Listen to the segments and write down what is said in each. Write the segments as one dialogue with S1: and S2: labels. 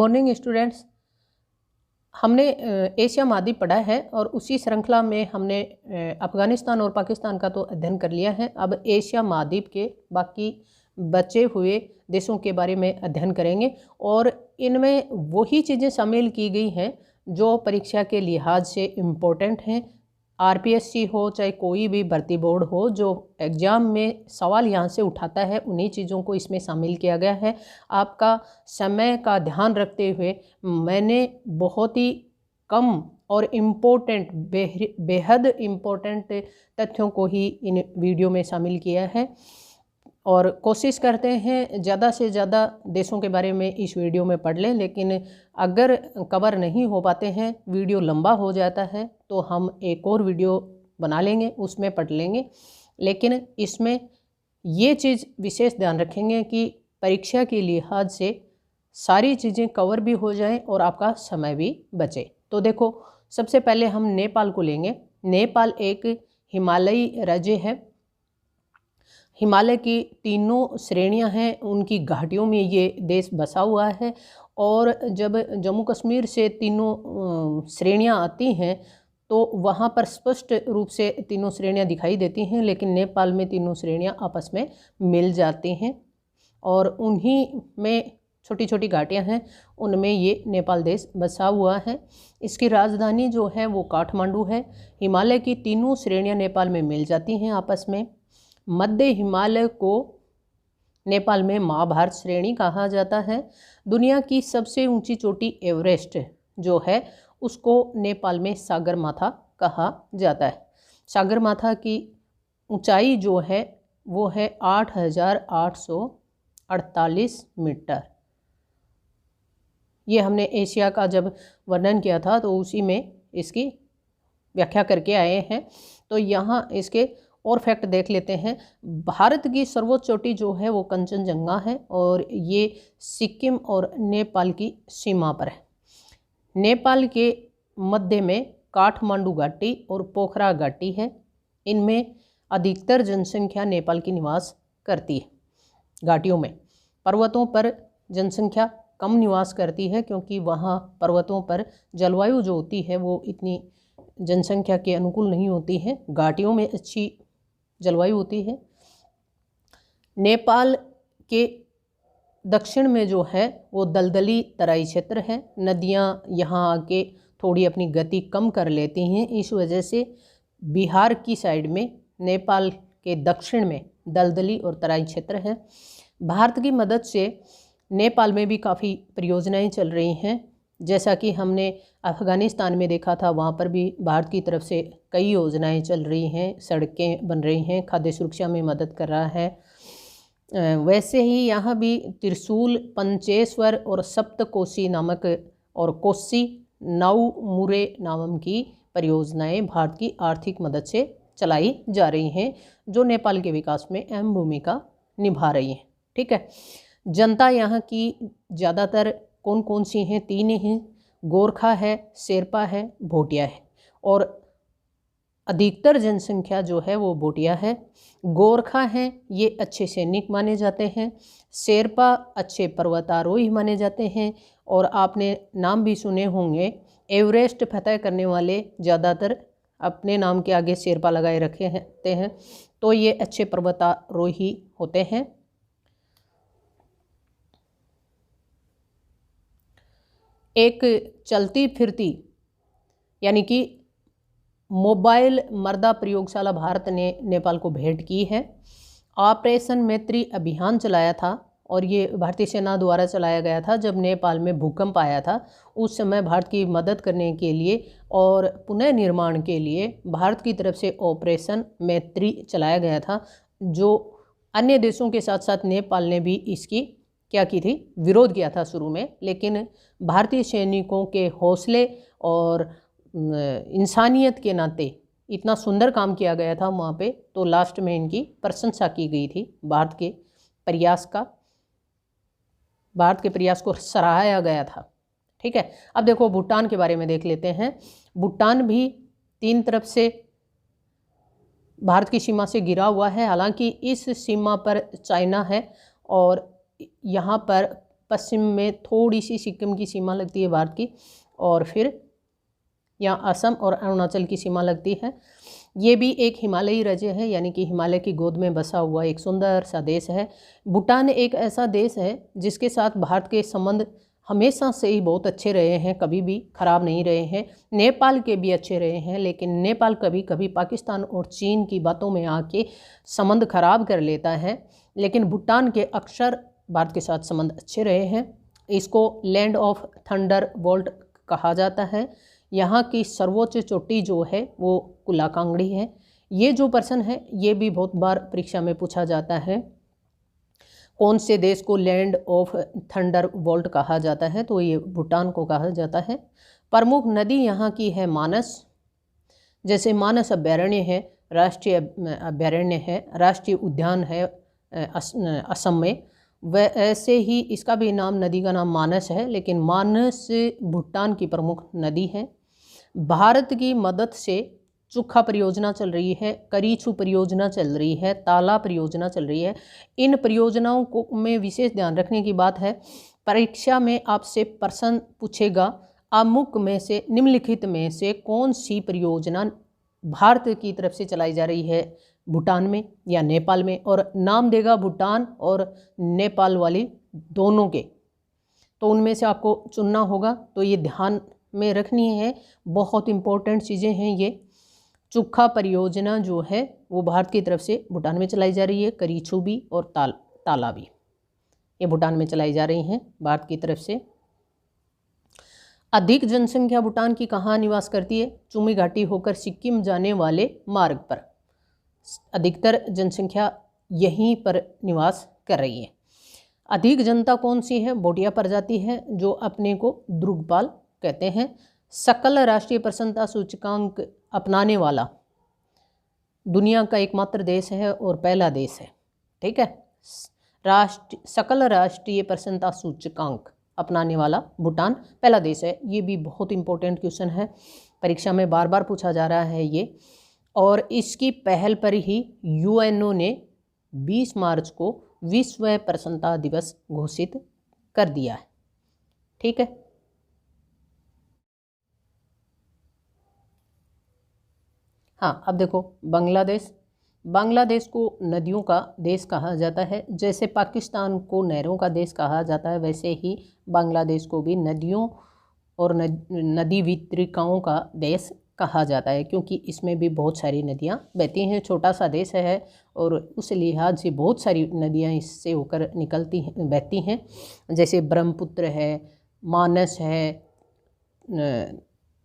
S1: Morning students. हमने Asia महाद्वीप पढ़ा है और उसी श्रृंखला में हमने अफ़गानिस्तान और पाकिस्तान का तो अध्ययन कर लिया है। अब एशिया महाद्वीप के बाकी बचे हुए देशों के बारे में अध्ययन करेंगे और इनमें वही चीज़ें शामिल की गई हैं जो परीक्षा के लिहाज से इम्पोर्टेंट हैं। आरपीएससी हो चाहे कोई भी भर्ती बोर्ड हो, जो एग्ज़ाम में सवाल यहाँ से उठाता है उन्हीं चीज़ों को इसमें शामिल किया गया है। आपका समय का ध्यान रखते हुए मैंने बहुत ही कम और इम्पोर्टेंट बेहद इम्पोर्टेंट तथ्यों को ही इन वीडियो में शामिल किया है और कोशिश करते हैं ज़्यादा से ज़्यादा देशों के बारे में इस वीडियो में पढ़ लें, लेकिन अगर कवर नहीं हो पाते हैं, वीडियो लंबा हो जाता है, तो हम एक और वीडियो बना लेंगे, उसमें पढ़ लेंगे। लेकिन इसमें ये चीज़ विशेष ध्यान रखेंगे कि परीक्षा के लिहाज से सारी चीज़ें कवर भी हो जाएं और आपका समय भी बचे। तो देखो, सबसे पहले हम नेपाल को लेंगे। नेपाल एक हिमालयी राज्य है। हिमालय की तीनों श्रेणियां हैं, उनकी घाटियों में ये देश बसा हुआ है। और जब जम्मू कश्मीर से तीनों श्रेणियां आती हैं तो वहाँ पर स्पष्ट रूप से तीनों श्रेणियां दिखाई देती हैं, लेकिन नेपाल में तीनों श्रेणियां आपस में मिल जाती हैं और उन्हीं में छोटी छोटी घाटियां हैं, उनमें ये नेपाल देश बसा हुआ है। इसकी राजधानी जो है वो काठमांडू है। हिमालय की तीनों श्रेणियां नेपाल में मिल जाती हैं आपस में। मध्य हिमालय को नेपाल में महाभारत श्रेणी कहा जाता है। दुनिया की सबसे ऊंची चोटी एवरेस्ट जो है उसको नेपाल में सागरमाथा कहा जाता है। सागरमाथा की ऊंचाई जो है वो है 8,848 मीटर। ये हमने एशिया का जब वर्णन किया था तो उसी में इसकी व्याख्या करके आए हैं। तो यहाँ इसके और फैक्ट देख लेते हैं। भारत की सर्वोच्च चोटी जो है वो कंचनजंगा है और ये सिक्किम और नेपाल की सीमा पर है। नेपाल के मध्य में काठमांडू घाटी और पोखरा घाटी है। इनमें अधिकतर जनसंख्या नेपाल की निवास करती है। घाटियों में पर्वतों पर जनसंख्या कम निवास करती है क्योंकि वहाँ पर्वतों पर जलवायु जो होती है वो इतनी जनसंख्या के अनुकूल नहीं होती है। घाटियों में अच्छी जलवायु होती है। नेपाल के दक्षिण में जो है वो दलदली तराई क्षेत्र है। नदियाँ यहाँ आके थोड़ी अपनी गति कम कर लेती हैं, इस वजह से बिहार की साइड में नेपाल के दक्षिण में दलदली और तराई क्षेत्र है। भारत की मदद से नेपाल में भी काफ़ी परियोजनाएं चल रही हैं। जैसा कि हमने अफ़गानिस्तान में देखा था, वहाँ पर भी भारत की तरफ से कई योजनाएं चल रही हैं, सड़कें बन रही हैं, खाद्य सुरक्षा में मदद कर रहा है। वैसे ही यहाँ भी त्रिशूल, पंचेश्वर और सप्तकोशी नामक और कोसी नाउमुरे नाम की परियोजनाएं भारत की आर्थिक मदद से चलाई जा रही हैं, जो नेपाल के विकास में अहम भूमिका निभा रही हैं। ठीक है। जनता यहाँ की ज़्यादातर कौन कौन सी हैं? तीन हैं, गोरखा है, शेरपा है, भोटिया है। और अधिकतर जनसंख्या जो है वो भोटिया है। गोरखा हैं, ये अच्छे सैनिक माने जाते हैं। शेरपा अच्छे पर्वतारोही माने जाते हैं। और आपने नाम भी सुने होंगे, एवरेस्ट फतह करने वाले ज़्यादातर अपने नाम के आगे शेरपा लगाए रखते हैं, तो ये अच्छे पर्वतारोही होते हैं। एक चलती फिरती यानी कि मोबाइल मर्दा प्रयोगशाला भारत ने नेपाल को भेंट की है। ऑपरेशन मैत्री अभियान चलाया था और ये भारतीय सेना द्वारा चलाया गया था। जब नेपाल में भूकंप आया था उस समय भारत की मदद करने के लिए और पुनः निर्माण के लिए भारत की तरफ से ऑपरेशन मैत्री चलाया गया था, जो अन्य देशों के साथ साथ नेपाल ने भी इसकी क्या की थी, विरोध किया था शुरू में। लेकिन भारतीय सैनिकों के हौसले और इंसानियत के नाते इतना सुंदर काम किया गया था वहाँ पे, तो लास्ट में इनकी प्रशंसा की गई थी। भारत के प्रयास को सराहाया गया था। ठीक है। अब देखो, भूटान के बारे में देख लेते हैं। भूटान भी तीन तरफ से भारत की सीमा से घिरा हुआ है। हालांकि इस सीमा पर चाइना है और यहाँ पर पश्चिम में थोड़ी सी सिक्किम की सीमा लगती है भारत की, और फिर यहाँ असम और अरुणाचल की सीमा लगती है। ये भी एक हिमालयी राज्य है, यानी कि हिमालय की गोद में बसा हुआ एक सुंदर सा देश है। भूटान एक ऐसा देश है जिसके साथ भारत के संबंध हमेशा से ही बहुत अच्छे रहे हैं, कभी भी खराब नहीं रहे हैं। नेपाल के भी अच्छे रहे हैं, लेकिन नेपाल कभी कभी पाकिस्तान और चीन की बातों में आके संबंध खराब कर लेता है, लेकिन भूटान के अक्सर भारत के साथ संबंध अच्छे रहे हैं। इसको लैंड ऑफ थंडर बोल्ट कहा जाता है। यहाँ की सर्वोच्च चोटी जो है वो कुलाकांगड़ी है। ये जो पर्सन है ये भी बहुत बार परीक्षा में पूछा जाता है, कौन से देश को लैंड ऑफ थंडर बोल्ट कहा जाता है, तो ये भूटान को कहा जाता है। प्रमुख नदी यहाँ की है मानस। जैसे मानस अभ्यारण्य है, राष्ट्रीय अभ्यारण्य है, राष्ट्रीय उद्यान है असम में, वैसे ही इसका भी नाम, नदी का नाम मानस है, लेकिन मानस भूटान की प्रमुख नदी है। भारत की मदद से चुखा परियोजना चल रही है, करीछू परियोजना चल रही है, ताला परियोजना चल रही है। इन परियोजनाओं को में विशेष ध्यान रखने की बात है, परीक्षा में आपसे प्रश्न पूछेगा, अमुक में से, निम्नलिखित में से कौन सी परियोजना भारत की तरफ से चलाई जा रही है भूटान में या नेपाल में, और नाम देगा भूटान और नेपाल वाली दोनों के, तो उनमें से आपको चुनना होगा। तो ये ध्यान में रखनी है, बहुत इम्पोर्टेंट चीज़ें हैं ये। चुखा परियोजना जो है वो भारत की तरफ से भूटान में चलाई जा रही है, करीछू भी और ताला भी, ये भूटान में चलाई जा रही हैं भारत की तरफ से। अधिक जनसंख्या भूटान की कहाँ निवास करती है? चुमी घाटी होकर सिक्किम जाने वाले मार्ग पर अधिकतर जनसंख्या यहीं पर निवास कर रही है। अधिक जनता कौन सी है? भोटिया प्रजाति है, जो अपने को द्रुकपाल कहते हैं। सकल राष्ट्रीय प्रसन्नता सूचकांक अपनाने वाला दुनिया का एकमात्र देश है और पहला देश है, ठीक है। सकल राष्ट्रीय प्रसन्नता सूचकांक अपनाने वाला भूटान पहला देश है। ये भी बहुत इंपॉर्टेंट क्वेश्चन है, परीक्षा में बार बार पूछा जा रहा है ये। और इसकी पहल पर ही यूएनओ ने 20 मार्च को विश्व प्रसन्नता दिवस घोषित कर दिया है, ठीक है। हाँ, अब देखो बांग्लादेश को नदियों का देश कहा जाता है। जैसे पाकिस्तान को नहरों का देश कहा जाता है, वैसे ही बांग्लादेश को भी नदियों और नदी वितरिकाओं का देश कहा जाता है, क्योंकि इसमें भी बहुत सारी नदियाँ बहती हैं। छोटा सा देश है और उस लिहाज से बहुत सारी नदियाँ इससे होकर निकलती हैं, बहती हैं। जैसे ब्रह्मपुत्र है, मानस है,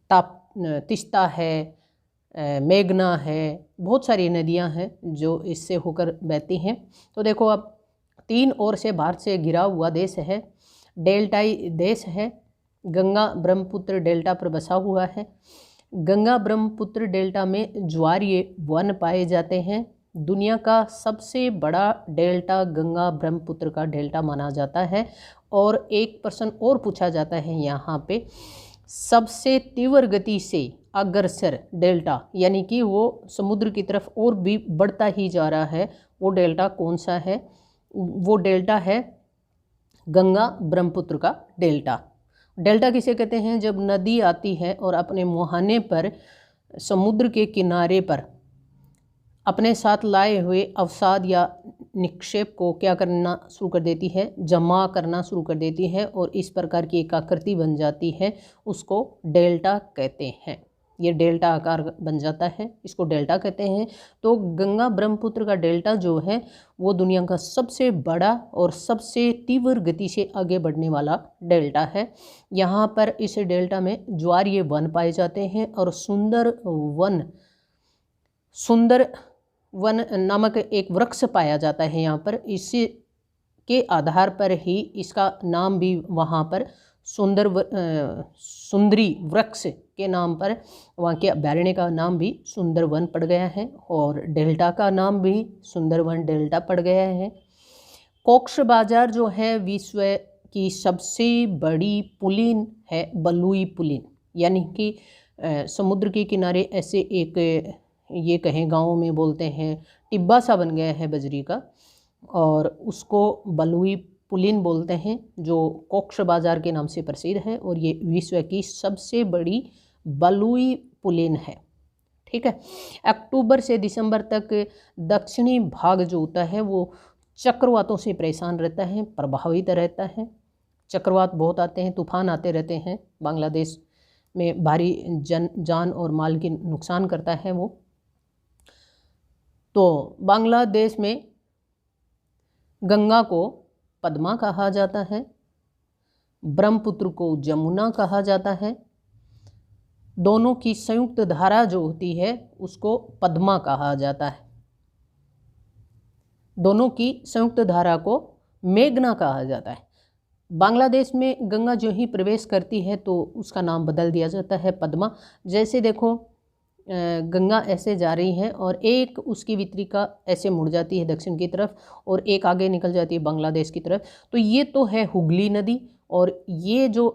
S1: तिस्ता है, मेघना है, बहुत सारी नदियां हैं जो इससे होकर बहती हैं। तो देखो, अब 3 ओर से भारत से घिरा हुआ देश है, डेल्टाई देश है, गंगा ब्रह्मपुत्र डेल्टा पर बसा हुआ है। गंगा ब्रह्मपुत्र डेल्टा में ज्वारीय वन पाए जाते हैं। दुनिया का सबसे बड़ा डेल्टा गंगा ब्रह्मपुत्र का डेल्टा माना जाता है। और एक प्रश्न और पूछा जाता है यहाँ पे, सबसे तीव्र गति से अग्रसर डेल्टा, यानी कि वो समुद्र की तरफ और भी बढ़ता ही जा रहा है, वो डेल्टा कौन सा है? वो डेल्टा है गंगा ब्रह्मपुत्र का डेल्टा। डेल्टा किसे कहते हैं? जब नदी आती है और अपने मुहाने पर समुद्र के किनारे पर अपने साथ लाए हुए अवसाद या निक्षेप को क्या करना शुरू कर देती है? जमा करना शुरू कर देती है, और इस प्रकार की एक आकृति बन जाती है, उसको डेल्टा कहते हैं। ये डेल्टा आकार बन जाता है, इसको डेल्टा कहते हैं। तो गंगा ब्रह्मपुत्र का डेल्टा जो है वो दुनिया का सबसे बड़ा और सबसे तीव्र गति से आगे बढ़ने वाला डेल्टा है। यहाँ पर इस डेल्टा में ज्वारीय वन पाए जाते हैं और सुंदर वन नामक एक वृक्ष पाया जाता है यहाँ पर। इसी के आधार पर ही इसका नाम भी वहाँ पर सुंदरी वृक्ष के नाम पर, वहाँ के अभ्यारण्य का नाम भी सुंदरवन पड़ गया है, और डेल्टा का नाम भी सुंदरवन डेल्टा पड़ गया है। कॉक्स बाजार जो है विश्व की सबसे बड़ी पुलिन है, बलुई पुलिन, यानी कि समुद्र के किनारे ऐसे एक, ये कहें गाँव में बोलते हैं, टिब्बा सा बन गया है बजरी का, और उसको बलुई पुलिन बोलते हैं, जो कॉक्स बाज़ार के नाम से प्रसिद्ध है, और ये विश्व की सबसे बड़ी बलुई पुलिन है। ठीक है। अक्टूबर से दिसंबर तक दक्षिणी भाग जो होता है वो चक्रवातों से परेशान रहता है, प्रभावित रहता है। चक्रवात बहुत आते हैं, तूफान आते रहते हैं, बांग्लादेश में भारी जान और माल की नुकसान करता है वो। तो बांग्लादेश में गंगा को पद्मा कहा जाता है, ब्रह्मपुत्र को जमुना कहा जाता है, दोनों की संयुक्त धारा जो होती है उसको पद्मा कहा जाता है, दोनों की संयुक्त धारा को मेघना कहा जाता है। बांग्लादेश में गंगा जो ही प्रवेश करती है तो उसका नाम बदल दिया जाता है पद्मा। जैसे देखो गंगा ऐसे जा रही है और एक उसकी वितरिका ऐसे मुड़ जाती है दक्षिण की तरफ और एक आगे निकल जाती है बांग्लादेश की तरफ। तो ये तो है हुगली नदी, और ये जो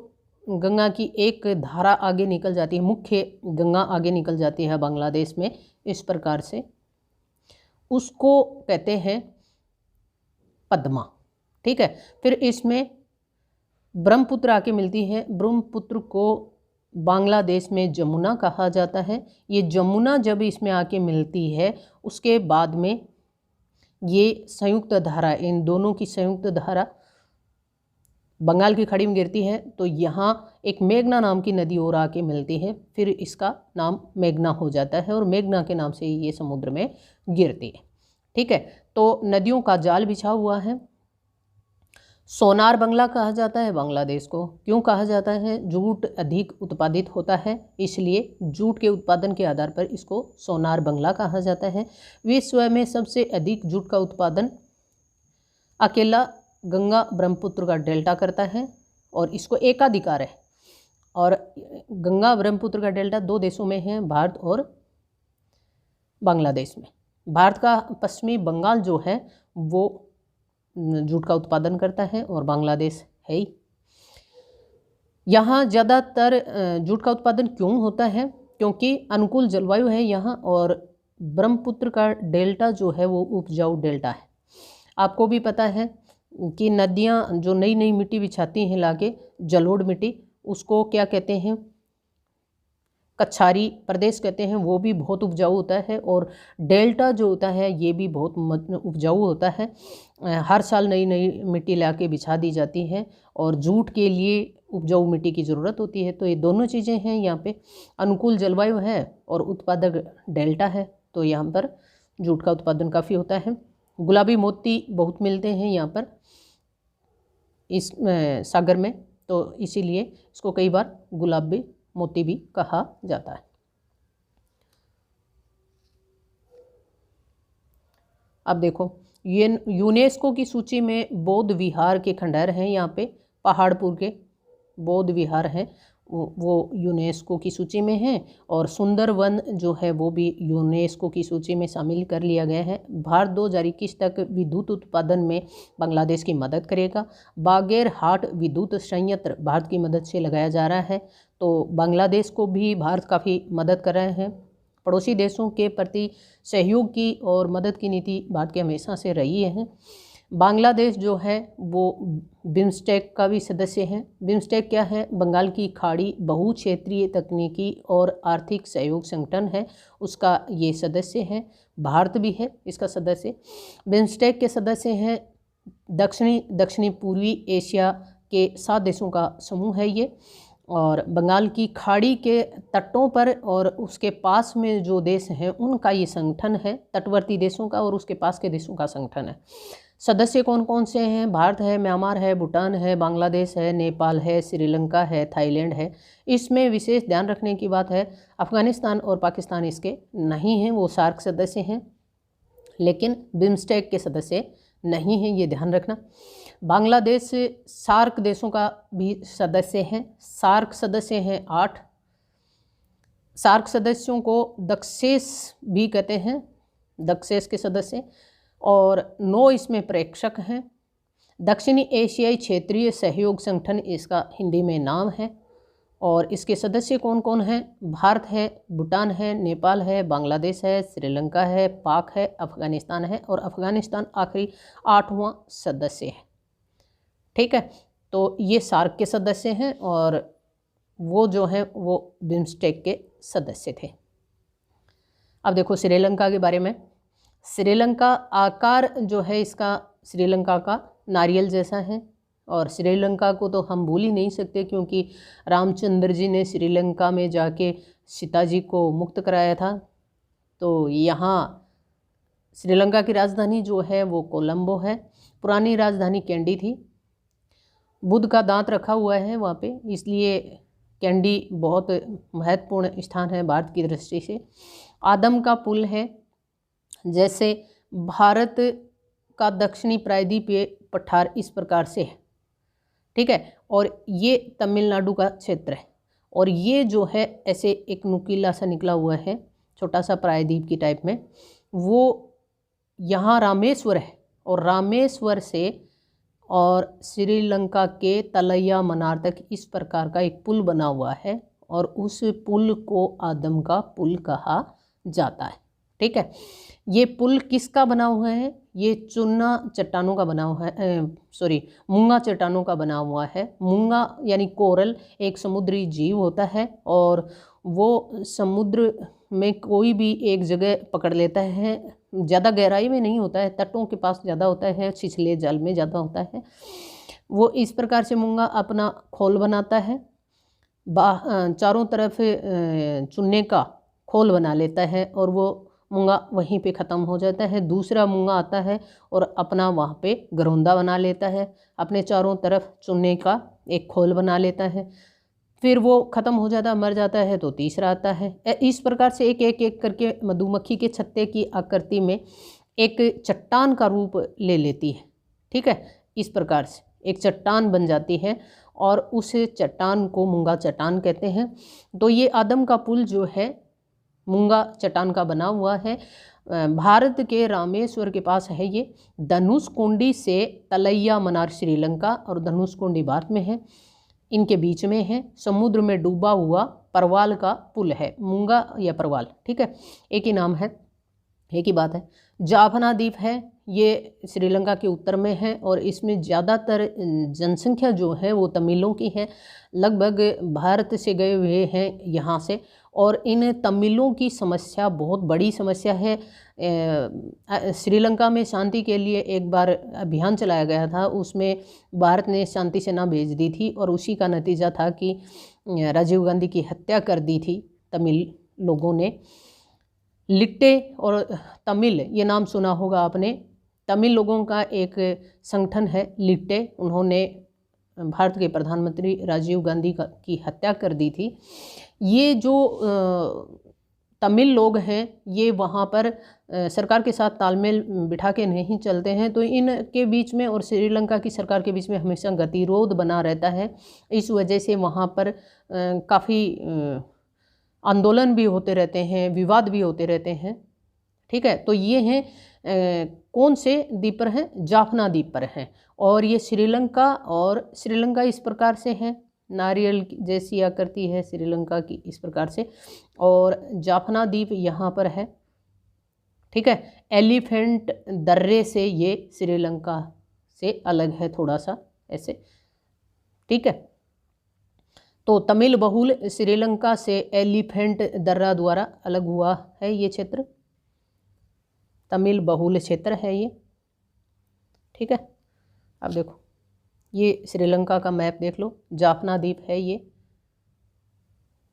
S1: गंगा की एक धारा आगे निकल जाती है, मुख्य गंगा आगे निकल जाती है बांग्लादेश में इस प्रकार से, उसको कहते हैं पद्मा। ठीक है। फिर इसमें ब्रह्मपुत्र आके मिलती है, ब्रह्मपुत्र को बांग्लादेश में जमुना कहा जाता है। ये जमुना जब इसमें आके मिलती है उसके बाद में ये संयुक्त धारा, इन दोनों की संयुक्त धारा बंगाल की खाड़ी में गिरती है, तो यहाँ एक मेघना नाम की नदी और आके मिलती है, फिर इसका नाम मेघना हो जाता है और मेघना के नाम से ये समुद्र में गिरती है। ठीक है। तो नदियों का जाल बिछा हुआ है। सोनार बंगला कहा जाता है बांग्लादेश को। क्यों कहा जाता है? जूट अधिक उत्पादित होता है, इसलिए जूट के उत्पादन के आधार पर इसको सोनार बंगला कहा जाता है। विश्व में सबसे अधिक जूट का उत्पादन अकेला गंगा ब्रह्मपुत्र का डेल्टा करता है और इसको एकाधिकार है। और गंगा ब्रह्मपुत्र का डेल्टा दो देशों में है, भारत और बांग्लादेश में। भारत का पश्चिमी बंगाल जो है वो जूट का उत्पादन करता है और बांग्लादेश है ही। यहाँ ज़्यादातर जूट का उत्पादन क्यों होता है? क्योंकि अनुकूल जलवायु है यहाँ, और ब्रह्मपुत्र का डेल्टा जो है वो उपजाऊ डेल्टा है। आपको भी पता है कि नदियाँ जो नई नई मिट्टी बिछाती हैं लाके, जलोढ़ मिट्टी, उसको क्या कहते हैं? कछारी प्रदेश कहते हैं। वो भी बहुत उपजाऊ होता है, और डेल्टा जो होता है ये भी बहुत उपजाऊ होता है। हर साल नई नई मिट्टी लाके बिछा दी जाती है और जूट के लिए उपजाऊ मिट्टी की ज़रूरत होती है। तो ये दोनों चीज़ें हैं यहाँ पे। अनुकूल जलवायु है और उत्पादक डेल्टा है, तो यहाँ पर जूट का उत्पादन काफ़ी होता है। गुलाबी मोती बहुत मिलते हैं यहाँ पर इस सागर में, तो इसीलिए इसको कई बार गुलाबी मोती भी कहा जाता है। अब देखो, ये यूनेस्को की सूची में बौद्ध विहार के खंडहर हैं। यहाँ पे पहाड़पुर के बौद्ध विहार हैं, वो यूनेस्को की सूची में हैं, और सुंदरवन जो है वो भी यूनेस्को की सूची में शामिल कर लिया गया है। भारत 2021 तक विद्युत उत्पादन में बांग्लादेश की मदद करेगा। बागेरहाट विद्युत संयंत्र भारत की मदद से लगाया जा रहा है, तो बांग्लादेश को भी भारत काफ़ी मदद कर रहे हैं। पड़ोसी देशों के प्रति सहयोग की और मदद की नीति भारत की हमेशा से रही है। बांग्लादेश जो है वो बिम्स्टेक का भी सदस्य है। बिम्स्टेक क्या है? बंगाल की खाड़ी बहुक्षेत्रीय तकनीकी और आर्थिक सहयोग संगठन है, उसका ये सदस्य है। भारत भी है इसका सदस्य। बिम्स्टेक के सदस्य हैं दक्षिणी पूर्वी एशिया के 7 देशों का समूह है ये, और बंगाल की खाड़ी के तटों पर और उसके पास में जो देश हैं उनका ये संगठन है, तटवर्ती देशों का और उसके पास के देशों का संगठन है। सदस्य कौन कौन से हैं? भारत है, म्यांमार है, भूटान है, बांग्लादेश है, नेपाल है, श्रीलंका है, थाईलैंड है। इसमें विशेष ध्यान रखने की बात है, अफ़गानिस्तान और पाकिस्तान इसके नहीं हैं, वो सार्क सदस्य हैं, लेकिन बिम्स्टेक के सदस्य नहीं हैं, ये ध्यान रखना। बांग्लादेश सार्क देशों का भी सदस्य है। सार्क सदस्य हैं 8। सार्क सदस्यों को दक्षेस भी कहते हैं, दक्षेस के सदस्य, और 9 इसमें प्रेक्षक हैं। दक्षिणी एशियाई क्षेत्रीय सहयोग संगठन इसका हिंदी में नाम है, और इसके सदस्य कौन कौन हैं? भारत है, भूटान है, नेपाल है, बांग्लादेश है, श्रीलंका है, पाक है, अफ़गानिस्तान है, और अफ़गानिस्तान आखिरी 8वां सदस्य है। ठीक है। तो ये सार्क के सदस्य हैं और वो जो हैं वो बिम्स्टेक के सदस्य थे। अब देखो श्रीलंका के बारे में। श्रीलंका आकार जो है इसका श्रीलंका का नारियल जैसा है, और श्रीलंका को तो हम भूल ही नहीं सकते क्योंकि रामचंद्र जी ने श्रीलंका में जाके सीता जी को मुक्त कराया था। तो यहाँ श्रीलंका की राजधानी जो है वो कोलंबो है। पुरानी राजधानी कैंडी थी। बुद्ध का दांत रखा हुआ है वहाँ पे, इसलिए कैंडी बहुत महत्वपूर्ण स्थान है भारत की दृष्टि से। आदम का पुल है, जैसे भारत का दक्षिणी प्रायद्वीपीय पठार इस प्रकार से है, ठीक है। और ये तमिलनाडु का क्षेत्र है, और ये जो है ऐसे एक नुकीला सा निकला हुआ है छोटा सा प्रायद्वीप की टाइप में, वो यहाँ रामेश्वर है, और रामेश्वर से और श्रीलंका के तलैया मनार तक इस प्रकार का एक पुल बना हुआ है, और उस पुल को आदम का पुल कहा जाता है, ठीक है। ये पुल किसका बना हुआ है? ये चूना चट्टानों का बना हुआ है, मूंगा चट्टानों का बना हुआ है। मूंगा यानी कोरल एक समुद्री जीव होता है, और वो समुद्र में कोई भी एक जगह पकड़ लेता है, ज़्यादा गहराई में नहीं होता है, तटों के पास ज़्यादा होता है, छिछले जल में ज़्यादा होता है। वो इस प्रकार से मूंगा अपना खोल बनाता है, चारों तरफ चुनने का खोल बना लेता है, और वो मूंगा वहीं पे ख़त्म हो जाता है। दूसरा मूंगा आता है और अपना वहाँ पे घरौंदा बना लेता है, अपने चारों तरफ चुनने का एक खोल बना लेता है, फिर वो ख़त्म हो जाता, मर जाता है, तो तीसरा आता है। इस प्रकार से एक एक एक करके मधुमक्खी के छत्ते की आकृति में एक चट्टान का रूप ले लेती है, ठीक है। इस प्रकार से एक चट्टान बन जाती है, और उस चट्टान को मूंगा चट्टान कहते हैं। तो ये आदम का पुल जो है मूंगा चट्टान का बना हुआ है, भारत के रामेश्वर के पास है। ये धनुषकोडी से तलैया मनार श्रीलंका और धनुषकोडी भारत में है, इनके बीच में है। समुद्र में डूबा हुआ परवाल का पुल है, मूंगा या परवाल, ठीक है, एक ही नाम है, एक ही बात है। जाफना द्वीप है, ये श्रीलंका के उत्तर में है, और इसमें ज़्यादातर जनसंख्या जो है वो तमिलों की है, लगभग भारत से गए हुए हैं यहाँ से। और इन तमिलों की समस्या बहुत बड़ी समस्या है। श्रीलंका में शांति के लिए एक बार अभियान चलाया गया था, उसमें भारत ने शांति सेना भेज दी थी, और उसी का नतीजा था कि राजीव गांधी की हत्या कर दी थी तमिल लोगों ने। लिट्टे और तमिल, ये नाम सुना होगा आपने। तमिल लोगों का एक संगठन है लिट्टे, उन्होंने भारत के प्रधानमंत्री राजीव गांधी की हत्या कर दी थी। ये जो तमिल लोग हैं ये वहाँ पर सरकार के साथ तालमेल बिठा के नहीं चलते हैं, तो इनके बीच में और श्रीलंका की सरकार के बीच में हमेशा गतिरोध बना रहता है। इस वजह से वहाँ पर काफ़ी आंदोलन भी होते रहते हैं, विवाद भी होते रहते हैं, ठीक है। तो ये हैं कौन से द्वीप पर हैं? जाफना द्वीप पर हैं, और ये श्रीलंका इस प्रकार से है, नारियल जैसी आकृति है श्रीलंका की इस प्रकार से, और जाफना द्वीप यहाँ पर है, ठीक है। एलिफेंट दर्रे से ये श्रीलंका से अलग है थोड़ा सा ऐसे, ठीक है। तो तमिल बहुल श्रीलंका से एलिफेंट दर्रा द्वारा अलग हुआ है ये क्षेत्र, तमिल बहुल क्षेत्र है ये, ठीक है। अब देखो ये श्रीलंका का मैप देख लो, जाफना द्वीप है ये,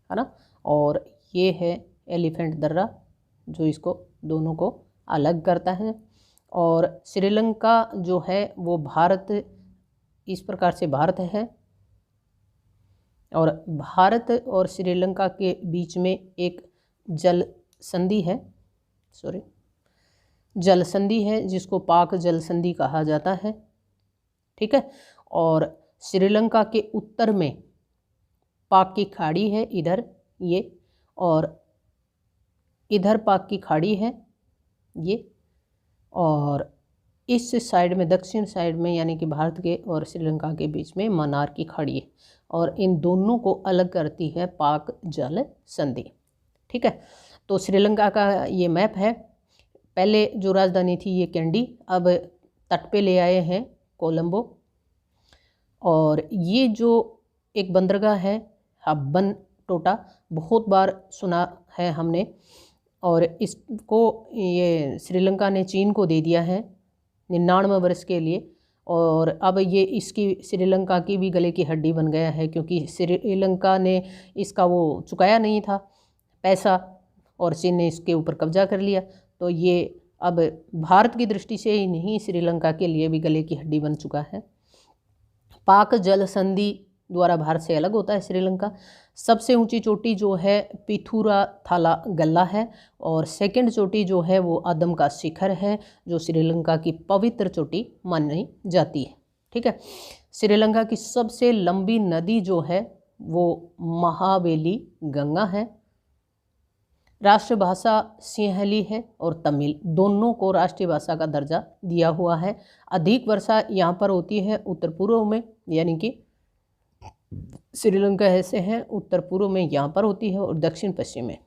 S1: है ना, और ये है एलिफेंट दर्रा जो इसको दोनों को अलग करता है। और श्रीलंका जो है वो भारत इस प्रकार से भारत है, और भारत और श्रीलंका के बीच में एक जल संधि है, जल संधि है जिसको पाक जल संधि कहा जाता है, ठीक है। और श्रीलंका के उत्तर में पाक की खाड़ी है इधर ये, और इधर पाक की खाड़ी है ये, और इस साइड में दक्षिण साइड में यानी कि भारत के और श्रीलंका के बीच में मन्नार की खाड़ी है, और इन दोनों को अलग करती है पाक जल संधि, ठीक है। तो श्रीलंका का ये मैप है। पहले जो राजधानी थी ये कैंडी, अब तट पे ले आए हैं कोलंबो, और ये जो एक बंदरगाह है हब्बन टोटा, बहुत बार सुना है हमने, और इसको ये श्रीलंका ने चीन को दे दिया है 99 वर्ष के लिए। और अब ये इसकी श्रीलंका की भी गले की हड्डी बन गया है, क्योंकि श्रीलंका ने इसका वो चुकाया नहीं था पैसा और चीन ने इसके ऊपर कब्जा कर लिया। तो ये अब भारत की दृष्टि से ही नहीं, श्रीलंका के लिए भी गले की हड्डी बन चुका है। पाक जल संधि द्वारा भारत से अलग होता है श्रीलंका। सबसे ऊंची चोटी जो है पिथुरा थाला गल्ला है, और सेकंड चोटी जो है वो आदम का शिखर है, जो श्रीलंका की पवित्र चोटी मानी जाती है। ठीक है। श्रीलंका की सबसे लंबी नदी जो है वो महावेली गंगा है। राष्ट्रभाषा सिंहली है और तमिल, दोनों को राष्ट्रीय भाषा का दर्जा दिया हुआ है। अधिक वर्षा यहाँ पर होती है उत्तर पूर्व में, यानी कि श्रीलंका ऐसे है उत्तर पूर्व में यहाँ पर होती है और दक्षिण पश्चिम में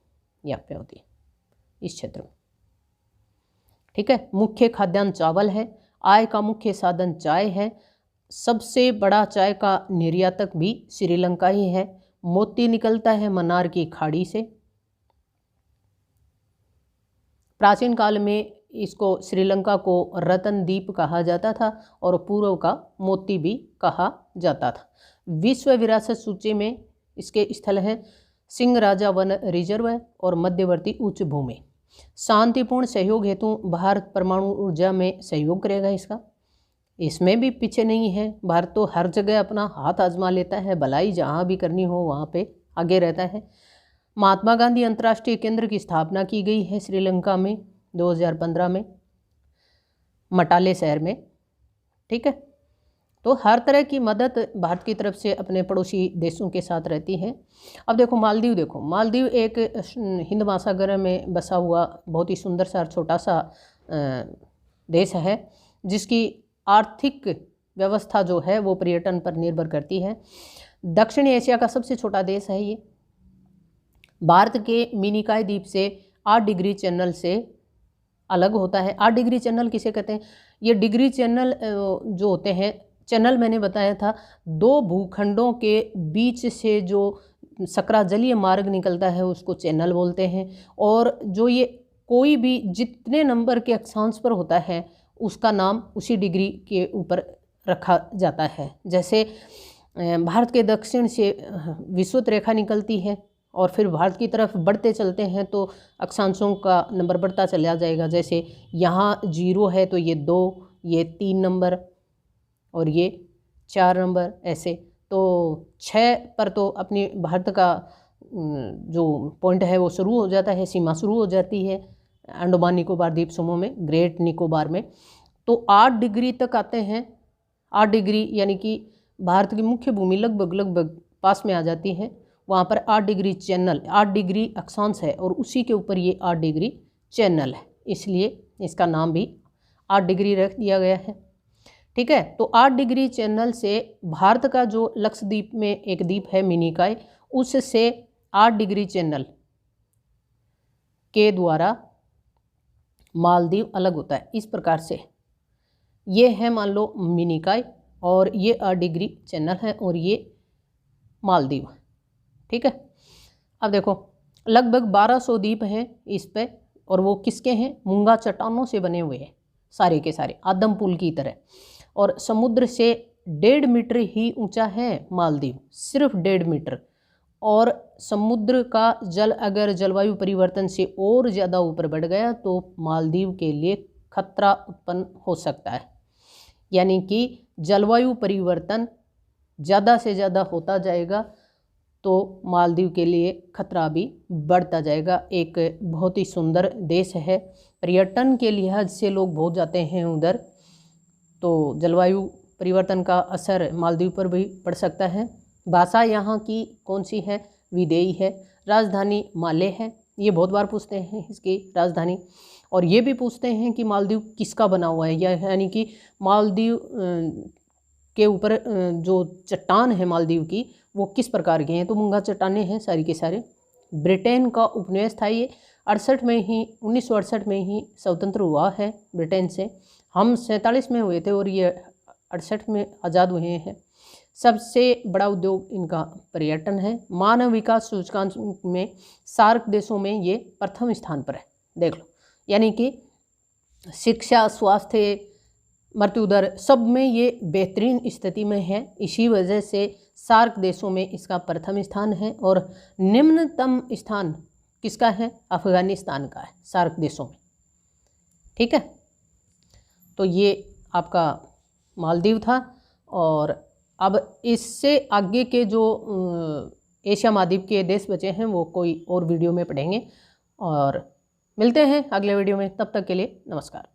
S1: यहाँ पे होती है, इस क्षेत्र में। ठीक है। मुख्य खाद्यान्न चावल है। आय का मुख्य साधन चाय है। सबसे बड़ा चाय का निर्यातक भी श्रीलंका ही है। मोती निकलता है मन्नार की खाड़ी से। प्राचीन काल में इसको श्रीलंका को रतन द्वीप कहा जाता था और पूर्व का मोती भी कहा जाता था। विश्व विरासत सूची में इसके स्थल हैं सिंह राजा वन रिजर्व और मध्यवर्ती उच्च भूमि। शांतिपूर्ण सहयोग हेतु भारत परमाणु ऊर्जा में सहयोग करेगा। इसमें भी पीछे नहीं है। भारत तो हर जगह अपना हाथ आजमा लेता है, भलाई जहाँ भी करनी हो वहाँ पे आगे रहता है। महात्मा गांधी अंतर्राष्ट्रीय केंद्र की स्थापना की गई है श्रीलंका में 2015 में मटाले शहर में। ठीक है। तो हर तरह की मदद भारत की तरफ से अपने पड़ोसी देशों के साथ रहती है। अब देखो मालदीव, देखो मालदीव एक हिंद महासागर में बसा हुआ बहुत ही सुंदर सा छोटा सा देश है, जिसकी आर्थिक व्यवस्था जो है वो पर्यटन पर निर्भर करती है। दक्षिण एशिया का सबसे छोटा देश है ये। भारत के मिनिकॉय द्वीप से 8 डिग्री चैनल से अलग होता है। 8 डिग्री चैनल किसे कहते हैं? ये डिग्री चैनल जो होते हैं, चैनल मैंने बताया था, दो भूखंडों के बीच से जो सकरा जलीय मार्ग निकलता है उसको चैनल बोलते हैं। और जो ये कोई भी जितने नंबर के अक्षांश पर होता है उसका नाम उसी डिग्री के ऊपर रखा जाता है। जैसे भारत के दक्षिण से विषुवत रेखा निकलती है और फिर भारत की तरफ बढ़ते चलते हैं तो अक्षांशों का नंबर बढ़ता चला जाएगा। जैसे यहाँ 0 है तो ये 2, ये 3 नंबर और ये 4 नंबर, ऐसे। तो 6 पर तो अपनी भारत का जो पॉइंट है वो शुरू हो जाता है, सीमा शुरू हो जाती है अंडमान निकोबार द्वीप समूह में, ग्रेट निकोबार में। तो 8 डिग्री तक आते हैं। 8 डिग्री यानी कि भारत की मुख्य भूमि लगभग पास में आ जाती है। वहाँ पर 8 डिग्री चैनल, 8 डिग्री अक्षांश है और उसी के ऊपर ये 8 डिग्री चैनल है, इसलिए इसका नाम भी 8 डिग्री रख दिया गया है। ठीक है। तो 8 डिग्री चैनल से भारत का जो लक्षद्वीप में एक द्वीप है मिनिकॉय, उससे 8 डिग्री चैनल के द्वारा मालदीव अलग होता है। इस प्रकार से ये है मान लो मिनिकॉय और ये 8 डिग्री चैनल है और ये मालदीव। ठीक है। अब देखो लगभग 1200 द्वीप हैं इस पे, और वो किसके हैं? मूंगा चट्टानों से बने हुए हैं सारे के सारे, आदम पुल की तरह। और समुद्र से 1.5 मीटर ही ऊंचा है मालदीव, सिर्फ 1.5 मीटर। और समुद्र का जल अगर जलवायु परिवर्तन से और ज़्यादा ऊपर बढ़ गया तो मालदीव के लिए खतरा उत्पन्न हो सकता है। यानी कि जलवायु परिवर्तन ज़्यादा से ज़्यादा होता जाएगा तो मालदीव के लिए खतरा भी बढ़ता जाएगा। एक बहुत ही सुंदर देश है, पर्यटन के लिहाज से लोग बहुत जाते हैं उधर। तो जलवायु परिवर्तन का असर मालदीव पर भी पड़ सकता है। भाषा यहाँ की कौन सी है? विदेही है। राजधानी माले है, ये बहुत बार पूछते हैं इसकी राजधानी। और ये भी पूछते हैं कि मालदीव किसका बना हुआ है, यानी कि मालदीव के ऊपर जो चट्टान है मालदीव की वो किस प्रकार के हैं? तो मूंगा चट्टानें हैं सारी के सारे। ब्रिटेन का उपनिवेश था ये। 1968 में ही स्वतंत्र हुआ है ब्रिटेन से। हम 47 में हुए थे और ये 68 में आज़ाद हुए हैं। सबसे बड़ा उद्योग इनका पर्यटन है। मानव विकास सूचकांक में सार्क देशों में ये प्रथम स्थान पर है, देख लो। यानी कि शिक्षा, स्वास्थ्य, मृत्यु दर सब में ये बेहतरीन स्थिति में है। इसी वजह से सार्क देशों में इसका प्रथम स्थान है। और निम्नतम स्थान किसका है? अफगानिस्तान का है सार्क देशों में। ठीक है, तो ये आपका मालदीव था। और अब इससे आगे के जो एशिया महाद्वीप के देश बचे हैं वो कोई और वीडियो में पढ़ेंगे। और मिलते हैं अगले वीडियो में, तब तक के लिए नमस्कार।